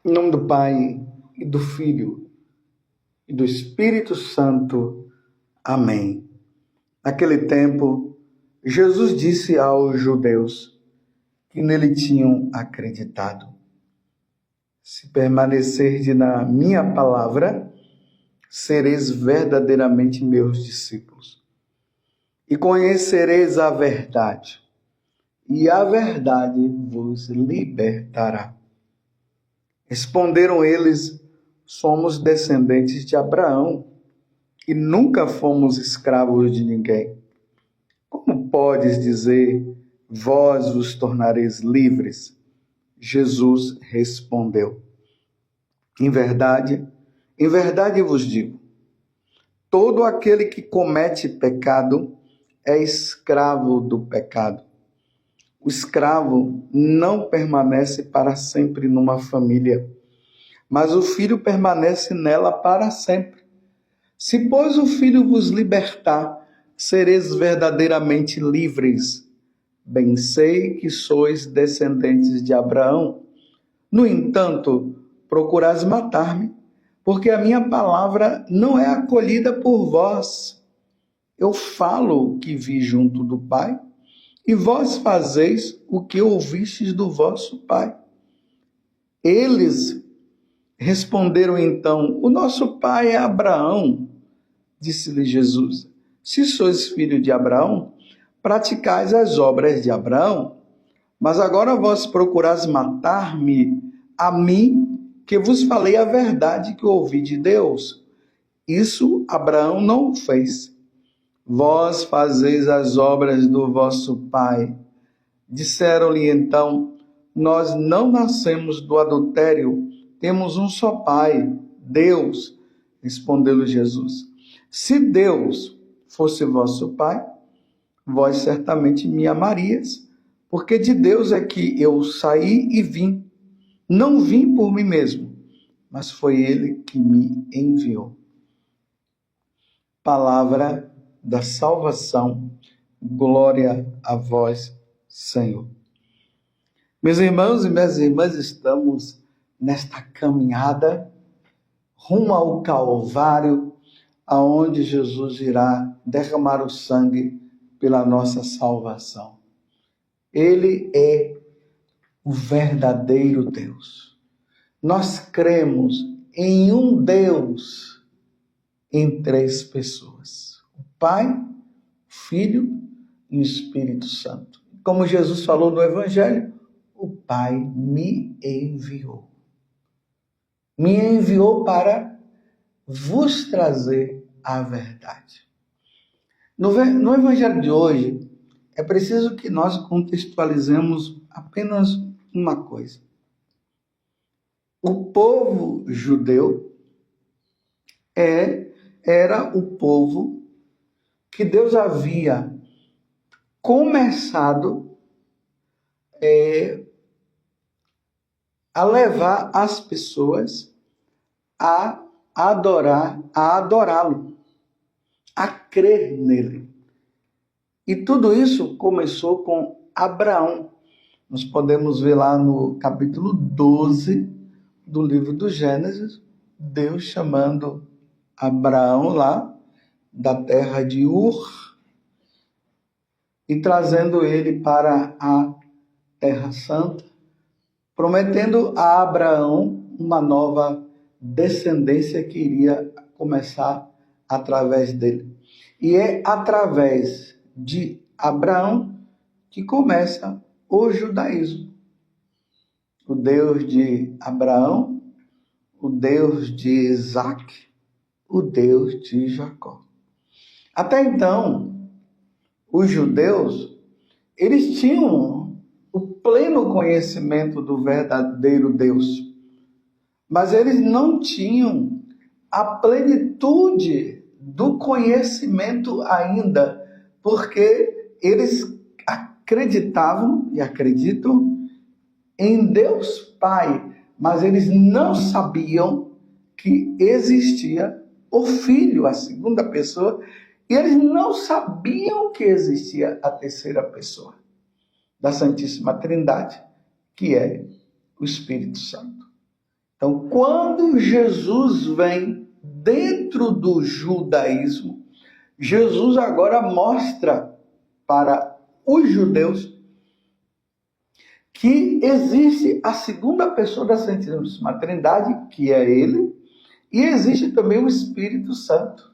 Em nome do Pai, e do Filho, e do Espírito Santo. Amém. Naquele tempo, Jesus disse aos judeus que nele tinham acreditado: se permanecerdes na minha palavra, sereis verdadeiramente meus discípulos. E conhecereis a verdade, e a verdade vos libertará. Responderam eles: somos descendentes de Abraão e nunca fomos escravos de ninguém. Como podes dizer, vós vos tornareis livres? Jesus respondeu: em verdade vos digo, todo aquele que comete pecado é escravo do pecado. O escravo não permanece para sempre numa família, mas o filho permanece nela para sempre. Se, pois, o filho vos libertar, sereis verdadeiramente livres. Bem sei que sois descendentes de Abraão. No entanto, procurais matar-me, porque a minha palavra não é acolhida por vós. Eu falo o que vi junto do Pai, e vós fazeis o que ouvistes do vosso pai. Eles responderam então: o nosso pai é Abraão. Disse-lhe Jesus: se sois filho de Abraão, praticais as obras de Abraão. Mas agora vós procurais matar-me, a mim, que vos falei a verdade que ouvi de Deus. Isso Abraão não fez. Vós fazeis as obras do vosso pai. Disseram-lhe então: nós não nascemos do adultério, temos um só pai, Deus. Respondeu-lhe Jesus: se Deus fosse vosso pai, vós certamente me amarias, porque de Deus é que eu saí e vim. Não vim por mim mesmo, mas foi ele que me enviou. Palavra da salvação. Glória a vós, Senhor. Meus irmãos e minhas irmãs, estamos nesta caminhada rumo ao Calvário, aonde Jesus irá derramar o sangue pela nossa salvação. Ele é o verdadeiro Deus. Nós cremos em um Deus em três pessoas: o Pai, o Filho e o Espírito Santo. Como Jesus falou no Evangelho, o Pai me enviou. Me enviou para vos trazer a verdade. No Evangelho de hoje, é preciso que nós contextualizemos apenas uma coisa. O povo judeu era o povo que Deus havia começado a levar as pessoas a adorá-lo, a crer nele. E tudo isso começou com Abraão. Nós podemos ver lá no capítulo 12 do livro do Gênesis, Deus chamando Abraão lá da terra de Ur e trazendo ele para a Terra Santa, prometendo a Abraão uma nova descendência que iria começar através dele. E é através de Abraão que começa o judaísmo. O Deus de Abraão, o Deus de Isaac, o Deus de Jacó. Até então, os judeus, eles tinham o pleno conhecimento do verdadeiro Deus, mas eles não tinham a plenitude do conhecimento ainda, porque eles acreditavam e acreditam em Deus Pai, mas eles não sabiam que existia o Filho, a segunda pessoa, e eles não sabiam que existia a terceira pessoa da Santíssima Trindade, que é o Espírito Santo. Então, quando Jesus vem dentro do judaísmo, Jesus agora mostra para os judeus que existe a segunda pessoa da Santíssima Trindade, que é ele, e existe também o Espírito Santo,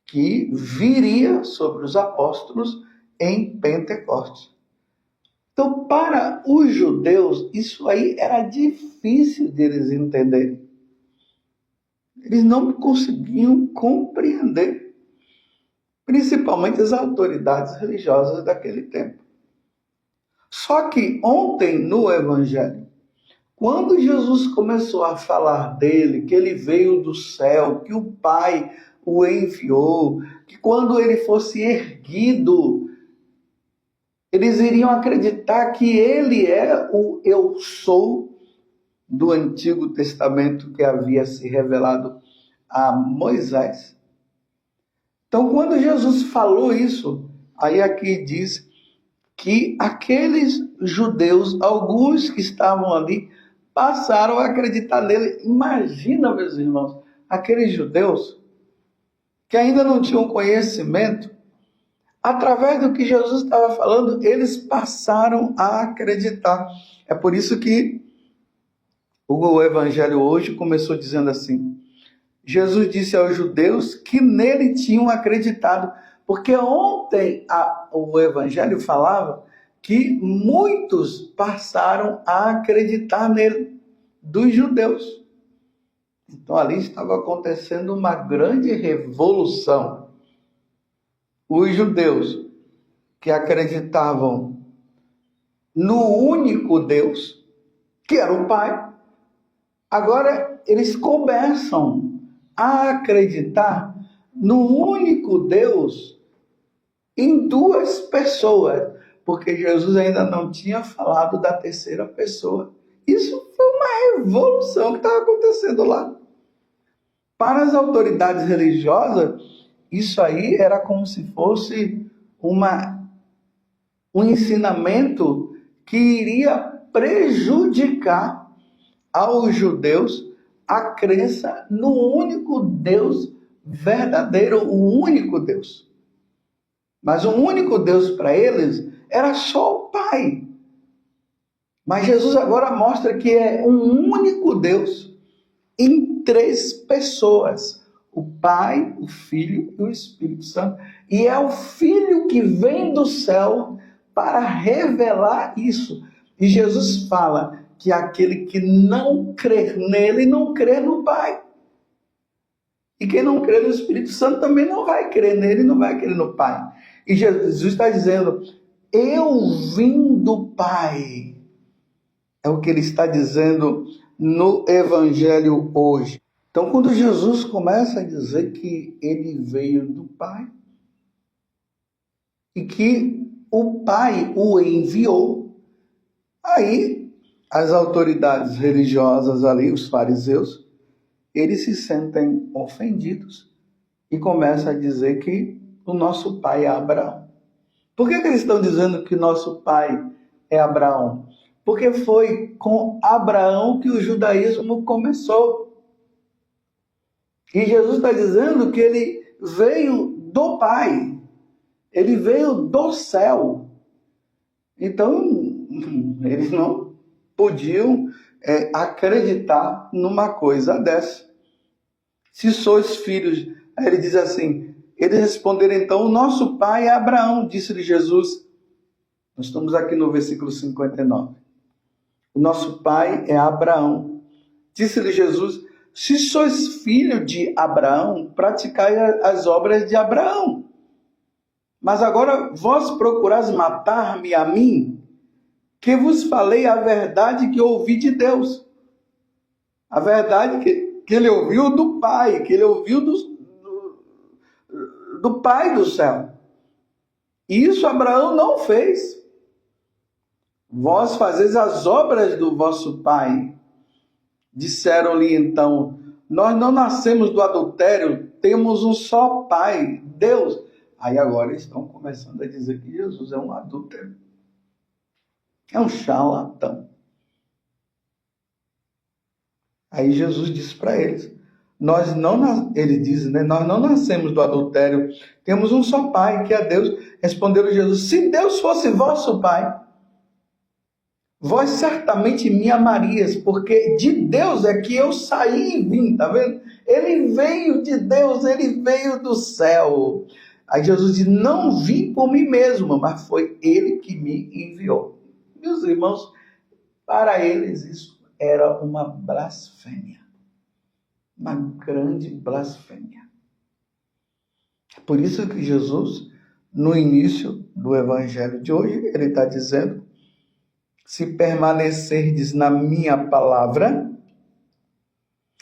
que viria sobre os apóstolos em Pentecostes. Então, para os judeus, isso aí era difícil de eles entenderem. Eles não conseguiam compreender, principalmente as autoridades religiosas daquele tempo. Só que ontem, no Evangelho, quando Jesus começou a falar dele, que ele veio do céu, que o Pai o enviou, que quando ele fosse erguido, eles iriam acreditar que ele é o Eu Sou do Antigo Testamento que havia se revelado a Moisés. Então, quando Jesus falou isso, aí aqui diz que aqueles judeus, alguns que estavam ali, passaram a acreditar nele. Imagina, meus irmãos, aqueles judeus que ainda não tinham conhecimento, através do que Jesus estava falando, eles passaram a acreditar. É por isso que o Evangelho hoje começou dizendo assim: Jesus disse aos judeus que nele tinham acreditado, porque ontem o Evangelho falava que muitos passaram a acreditar nele, dos judeus. Então ali estava acontecendo uma grande revolução. Os judeus que acreditavam no único Deus, que era o Pai, agora eles começam a acreditar no único Deus em duas pessoas, porque Jesus ainda não tinha falado da terceira pessoa. Isso foi uma revolução que estava acontecendo lá. Para as autoridades religiosas, isso aí era como se fosse um ensinamento que iria prejudicar aos judeus a crença no único Deus verdadeiro, o único Deus. Mas o único Deus para eles era só o Pai. Mas Jesus agora mostra que é um único Deus em três pessoas: o Pai, o Filho e o Espírito Santo. E é o Filho que vem do céu para revelar isso. E Jesus fala que aquele que não crer nele, não crê no Pai. E quem não crê no Espírito Santo também não vai crer nele, não vai crer no Pai. E Jesus está dizendo: eu vim do Pai. É o que ele está dizendo no Evangelho hoje. Então, quando Jesus começa a dizer que ele veio do Pai e que o Pai o enviou, aí as autoridades religiosas ali, os fariseus, eles se sentem ofendidos e começam a dizer que o nosso pai é Abraão. Por que eles estão dizendo que nosso pai é Abraão? Porque foi com Abraão que o judaísmo começou. E Jesus está dizendo que ele veio do Pai, ele veio do céu. Então, eles não podiam acreditar numa coisa dessa. Se sois filhos, aí ele diz assim, eles responderam então: o nosso pai é Abraão, disse-lhe Jesus. Nós estamos aqui no versículo 59. O nosso pai é Abraão. Disse-lhe Jesus: se sois filho de Abraão, praticai as obras de Abraão. Mas agora vós procurais matar-me a mim, que vos falei a verdade que ouvi de Deus. A verdade que ele ouviu do Pai, que ele ouviu do Pai do céu. E isso Abraão não fez. Vós fazeis as obras do vosso pai. Disseram-lhe então: nós não nascemos do adultério, temos um só Pai, Deus. Aí agora estão começando a dizer que Jesus é um adúltero. É um charlatão. Aí Jesus disse para eles, ele diz, né? Nós não nascemos do adultério, temos um só Pai, que é Deus. Respondeu Jesus, se Deus fosse vosso Pai, vós certamente me amarias, porque de Deus é que eu saí e vim, tá vendo? Ele veio de Deus, ele veio do céu. Aí Jesus diz, não vim por mim mesmo, mas foi ele que me enviou. Meus irmãos, para eles isso era uma blasfêmia. Uma grande blasfêmia. Por isso que Jesus, no início do evangelho de hoje, ele está dizendo, se permanecerdes na minha palavra,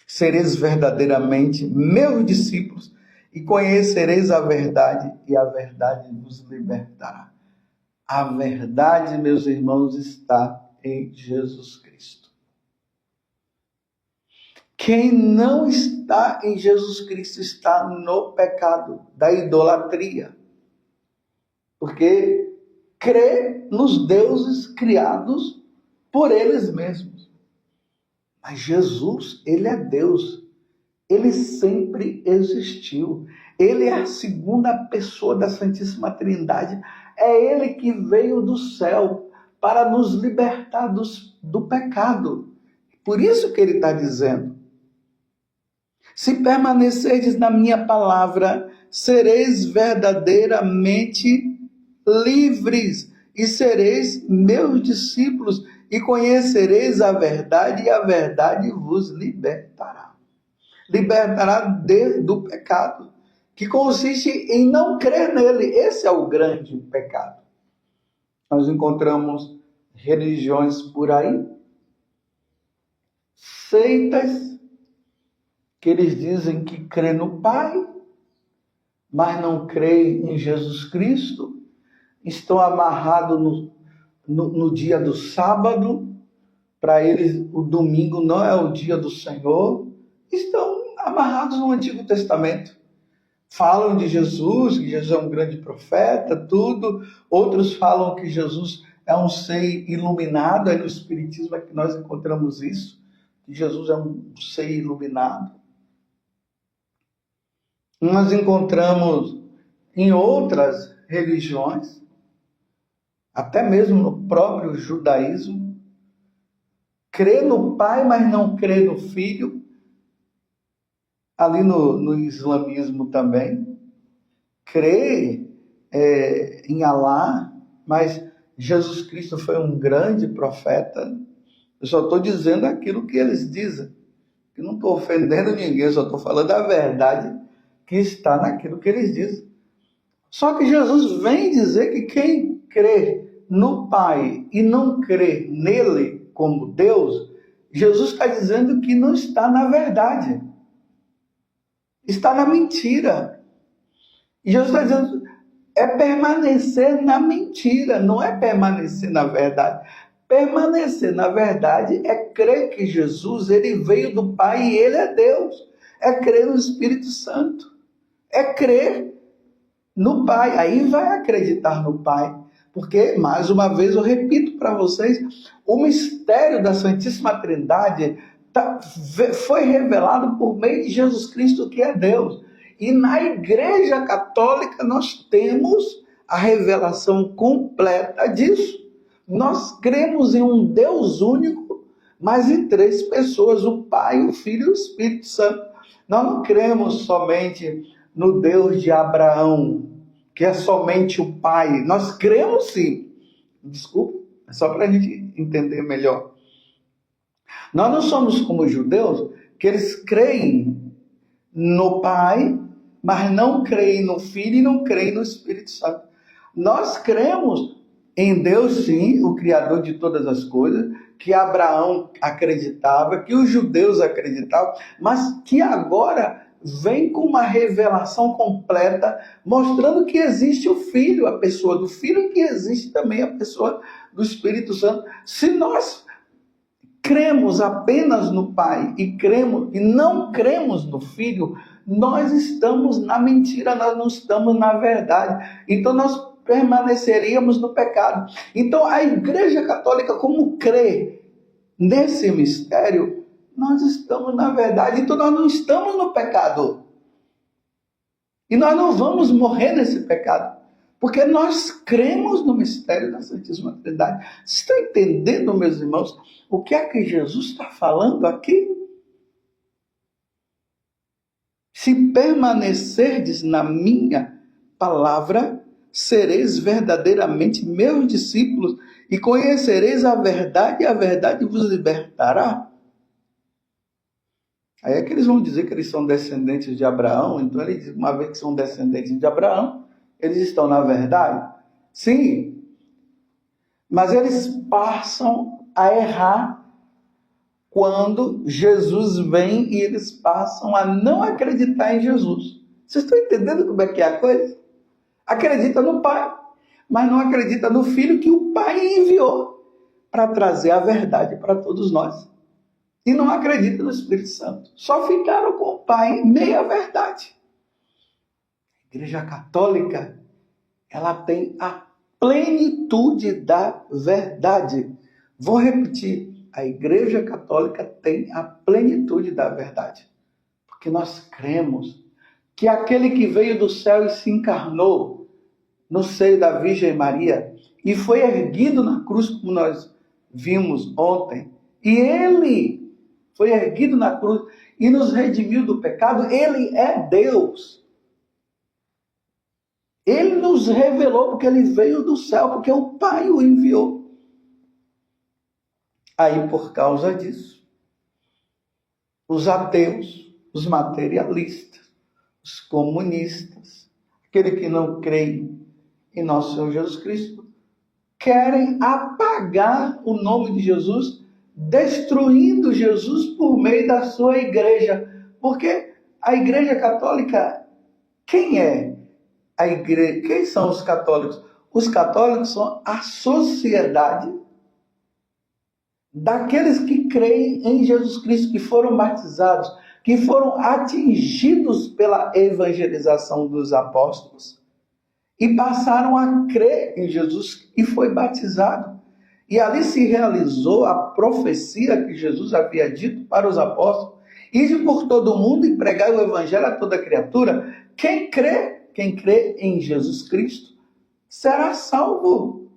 sereis verdadeiramente meus discípulos e conhecereis a verdade, e a verdade vos libertará. A verdade, meus irmãos, está em Jesus Cristo. Quem não está em Jesus Cristo está no pecado da idolatria. Porque crê nos deuses criados por eles mesmos. Mas Jesus, ele é Deus. Ele sempre existiu. Ele é a segunda pessoa da Santíssima Trindade. É ele que veio do céu para nos libertar do pecado. Por isso que ele está dizendo, se permanecerdes na minha palavra, sereis verdadeiramente livres e sereis meus discípulos e conhecereis a verdade e a verdade vos libertará. Libertará do pecado, que consiste em não crer nele. Esse é o grande pecado. Nós encontramos religiões por aí, seitas, que eles dizem que crê no Pai, mas não crê em Jesus Cristo, estão amarrados no dia do sábado, para eles o domingo não é o dia do Senhor, estão amarrados no Antigo Testamento. Falam de Jesus, que Jesus é um grande profeta, tudo. Outros falam que Jesus é um ser iluminado, aí no Espiritismo é que nós encontramos isso, que Jesus é um ser iluminado. Nós encontramos em outras religiões, até mesmo no próprio judaísmo, crê no Pai, mas não crê no Filho. Ali no islamismo também, crê em Alá, mas Jesus Cristo foi um grande profeta. Eu só estou dizendo aquilo que eles dizem. Eu não estou ofendendo ninguém, eu só estou falando a verdade que está naquilo que eles dizem. Só que Jesus vem dizer que quem crê no Pai e não crê nele como Deus, Jesus está dizendo que não está na verdade. Está na mentira. E Jesus está dizendo, é permanecer na mentira, não é permanecer na verdade. Permanecer na verdade é crer que Jesus, ele veio do Pai e ele é Deus. É crer no Espírito Santo. É crer no Pai. Aí vai acreditar no Pai. Porque, mais uma vez, eu repito para vocês, o mistério da Santíssima Trindade foi revelado por meio de Jesus Cristo, que é Deus. E na Igreja Católica nós temos a revelação completa disso. Nós cremos em um Deus único, mas em três pessoas, o Pai, o Filho e o Espírito Santo. Nós não cremos somente no Deus de Abraão, que é somente o Pai. Nós cremos sim. Desculpa, é só para a gente entender melhor. Nós não somos como os judeus, que eles creem no Pai, mas não creem no Filho e não creem no Espírito Santo. Nós cremos em Deus, sim, o Criador de todas as coisas, que Abraão acreditava, que os judeus acreditavam, mas que agora vem com uma revelação completa, mostrando que existe o Filho, a pessoa do Filho, e que existe também a pessoa do Espírito Santo. Se nós cremos apenas no Pai e não cremos no Filho, nós estamos na mentira, nós não estamos na verdade. Então nós permaneceríamos no pecado. Então a Igreja Católica, como crê nesse mistério, nós estamos na verdade, então nós não estamos no pecado. E nós não vamos morrer nesse pecado, porque nós cremos no mistério da Santíssima Trindade. Vocês estão entendendo, meus irmãos, o que é que Jesus está falando aqui? Se permanecerdes na minha palavra, sereis verdadeiramente meus discípulos e conhecereis a verdade, e a verdade vos libertará. Aí é que eles vão dizer que eles são descendentes de Abraão. Então, ele diz, uma vez que são descendentes de Abraão, eles estão na verdade? Sim. Mas eles passam a errar quando Jesus vem e eles passam a não acreditar em Jesus. Vocês estão entendendo como é que é a coisa? Acredita no Pai, mas não acredita no Filho que o Pai enviou para trazer a verdade para todos nós. E não acredita no Espírito Santo. Só ficaram com o Pai meia verdade. A Igreja Católica, ela tem a plenitude da verdade. Vou repetir. A Igreja Católica tem a plenitude da verdade. Porque nós cremos que aquele que veio do céu e se encarnou no seio da Virgem Maria e foi erguido na cruz, como nós vimos ontem, e ele foi erguido na cruz e nos redimiu do pecado, ele é Deus. Ele nos revelou porque ele veio do céu, porque o Pai o enviou. Aí, por causa disso, os ateus, os materialistas, os comunistas, aquele que não crê em nosso Senhor Jesus Cristo, querem apagar o nome de Jesus, destruindo Jesus por meio da sua igreja. Porque a Igreja Católica, quem é a igreja? Quem são os católicos? Os católicos são a sociedade daqueles que creem em Jesus Cristo, que foram batizados, que foram atingidos pela evangelização dos apóstolos e passaram a crer em Jesus e foi batizado. E ali se realizou a profecia que Jesus havia dito para os apóstolos: ide por todo o mundo e pregai o evangelho a toda criatura. Quem crê em Jesus Cristo será salvo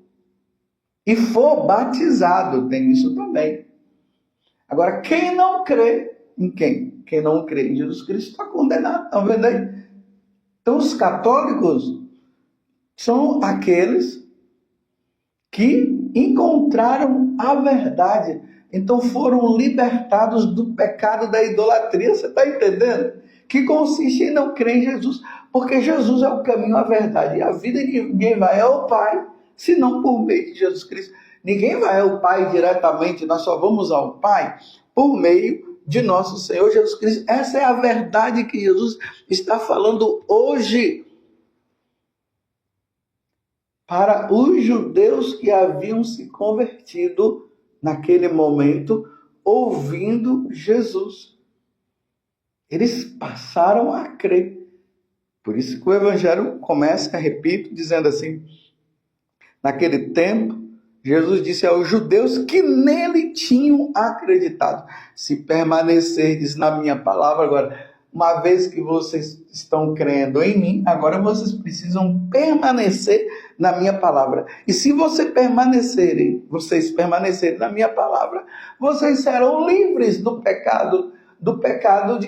e for batizado. Tem isso também. Agora, quem não crê em quem? Quem não crê em Jesus Cristo está condenado. Estão vendo aí? Então, os católicos são aqueles que encontraram a verdade. Então, foram libertados do pecado da idolatria. Você está entendendo? Que consiste em não crer em Jesus. Porque Jesus é o caminho, a verdade e a vida. E ninguém vai ao Pai senão por meio de Jesus Cristo. Ninguém vai ao Pai diretamente, nós só vamos ao Pai por meio de nosso Senhor Jesus Cristo. Essa é a verdade que Jesus está falando hoje para os judeus que haviam se convertido naquele momento, ouvindo Jesus. Eles passaram a crer. Por isso que o Evangelho começa, repito, dizendo assim: naquele tempo, Jesus disse aos judeus que nele tinham acreditado: se permanecerdes na minha palavra. Agora, uma vez que vocês estão crendo em mim, agora vocês precisam permanecer na minha palavra. E se vocês permanecerem na minha palavra, vocês serão livres do pecado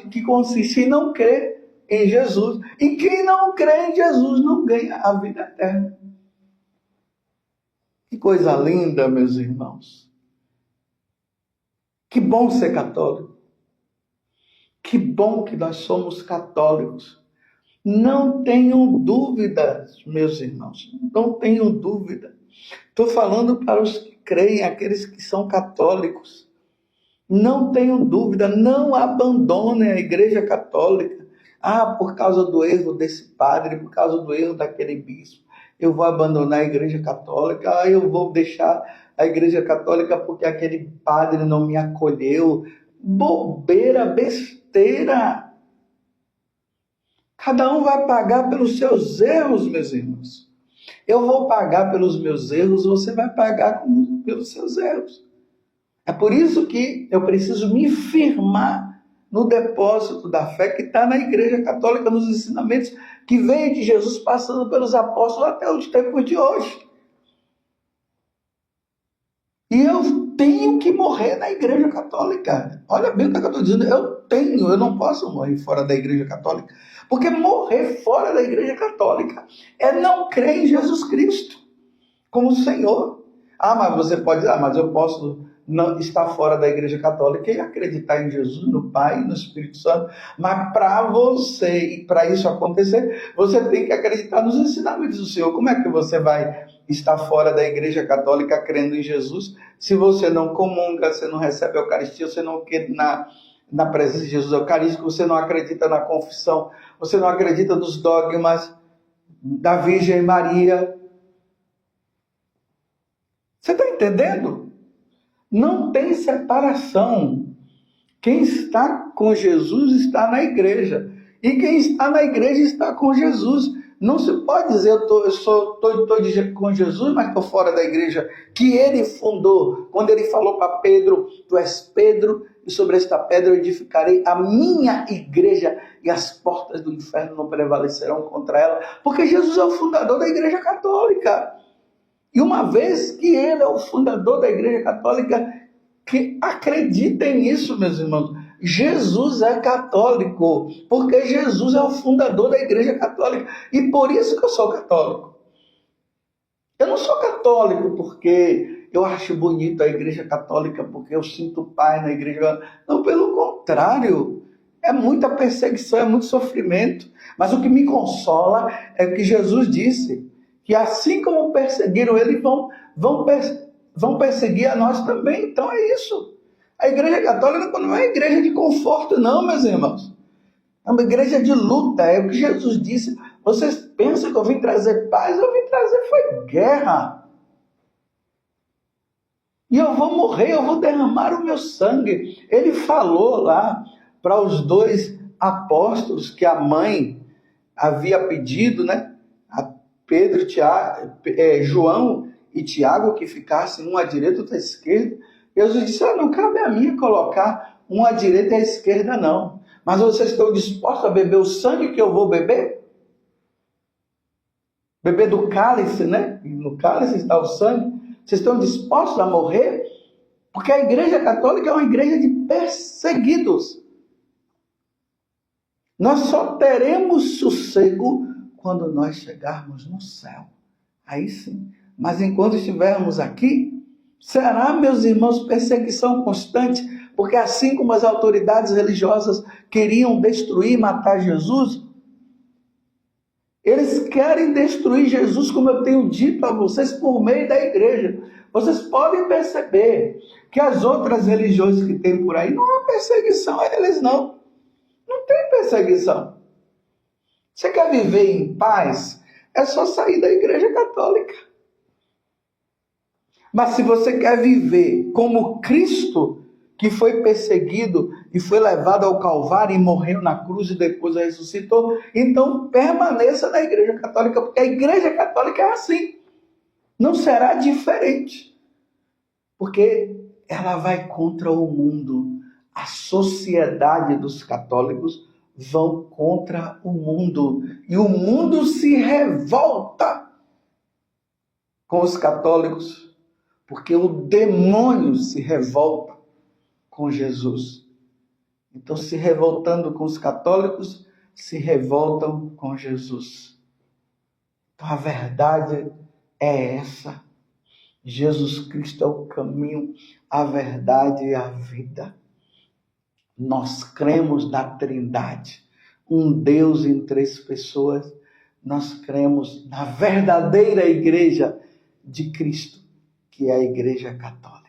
que consiste em não crer em Jesus. E quem não crê em Jesus não ganha a vida eterna. Que coisa linda, meus irmãos. Que bom ser católico. Que bom que nós somos católicos. Não tenham dúvidas, meus irmãos. Não tenham dúvida. Estou falando para os que creem, aqueles que são católicos. Não tenham dúvida, não abandonem a Igreja Católica. Por causa do erro desse padre, por causa do erro daquele bispo, eu vou abandonar a Igreja Católica, eu vou deixar a Igreja Católica porque aquele padre não me acolheu. Bobeira, besteira. Cada um vai pagar pelos seus erros, meus irmãos. Eu vou pagar pelos meus erros, você vai pagar pelos seus erros. É por isso que eu preciso me firmar no depósito da fé que está na Igreja Católica, nos ensinamentos que veio de Jesus, passando pelos apóstolos até os tempos de hoje. E eu tenho que morrer na Igreja Católica. Olha bem o que eu estou dizendo. Eu não posso morrer fora da Igreja Católica. Porque morrer fora da Igreja Católica é não crer em Jesus Cristo como Senhor. Mas você pode dizer, mas eu posso não estar fora da Igreja Católica e acreditar em Jesus, no Pai e no Espírito Santo. Mas para você, e para isso acontecer, você tem que acreditar nos ensinamentos do Senhor. Como é que você vai estar fora da Igreja Católica crendo em Jesus se você não comunga, você não recebe a Eucaristia, você não quer na presença de Jesus Eucarístico, você não acredita na confissão, você não acredita nos dogmas da Virgem Maria? Você está entendendo? Não tem separação. Quem está com Jesus está na igreja. E quem está na igreja está com Jesus. Não se pode dizer, eu estou com Jesus, mas estou fora da igreja que ele fundou. Quando ele falou para Pedro, tu és Pedro, e sobre esta pedra eu edificarei a minha igreja, e as portas do inferno não prevalecerão contra ela. Porque Jesus é o fundador da Igreja Católica. E uma vez que ele é o fundador da Igreja Católica, que acreditem nisso, meus irmãos, Jesus é católico, porque Jesus é o fundador da Igreja Católica. E por isso que eu sou católico. Eu não sou católico porque eu acho bonito a Igreja Católica, porque eu sinto paz na Igreja. Não, pelo contrário. É muita perseguição, é muito sofrimento. Mas o que me consola é o que Jesus disse, que assim como perseguiram ele, vão perseguir a nós também. Então é isso. A Igreja Católica não é igreja de conforto, não, meus irmãos. É uma igreja de luta. É o que Jesus disse. Vocês pensam que eu vim trazer paz? Eu vim trazer foi guerra. E eu vou morrer, eu vou derramar o meu sangue. Ele falou lá para os 2 apóstolos que a mãe havia pedido, né? Pedro, João e Tiago, que ficassem um à direita e outro à esquerda. Jesus disse, não cabe a mim colocar um à direita e à esquerda, não. Mas vocês estão dispostos a beber o sangue que eu vou beber? Beber do cálice, né? E no cálice está o sangue. Vocês estão dispostos a morrer? Porque a Igreja Católica é uma igreja de perseguidos. Nós só teremos sossego quando nós chegarmos no céu. Aí sim. Mas enquanto estivermos aqui, será, meus irmãos, perseguição constante, porque assim como as autoridades religiosas queriam destruir e matar Jesus, eles querem destruir Jesus, como eu tenho dito a vocês, por meio da igreja. Vocês podem perceber que as outras religiões que tem por aí, não há perseguição a eles, não. Não tem perseguição. Você quer viver em paz? É só sair da Igreja Católica. Mas se você quer viver como Cristo, que foi perseguido e foi levado ao Calvário e morreu na cruz e depois ressuscitou, então permaneça na Igreja Católica, porque a Igreja Católica é assim. Não será diferente. Porque ela vai contra o mundo. A sociedade dos católicos vão contra o mundo. E o mundo se revolta com os católicos, porque o demônio se revolta com Jesus. Então, se revoltando com os católicos, se revoltam com Jesus. Então, a verdade é essa. Jesus Cristo é o caminho, a verdade e a vida. Nós cremos na Trindade, um Deus em 3 pessoas. Nós cremos na verdadeira igreja de Cristo, que é a Igreja Católica.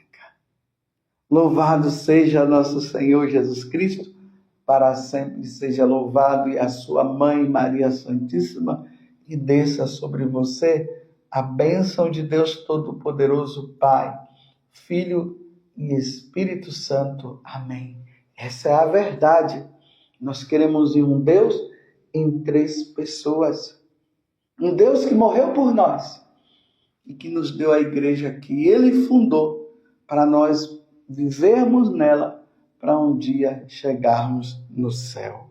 Louvado seja nosso Senhor Jesus Cristo, para sempre seja louvado, e a sua mãe Maria Santíssima, e desça sobre você a bênção de Deus Todo-Poderoso, Pai, Filho e Espírito Santo. Amém. Essa é a verdade. Nós queremos um Deus em 3 pessoas. Um Deus que morreu por nós e que nos deu a igreja que Ele fundou para nós vivermos nela para um dia chegarmos no céu.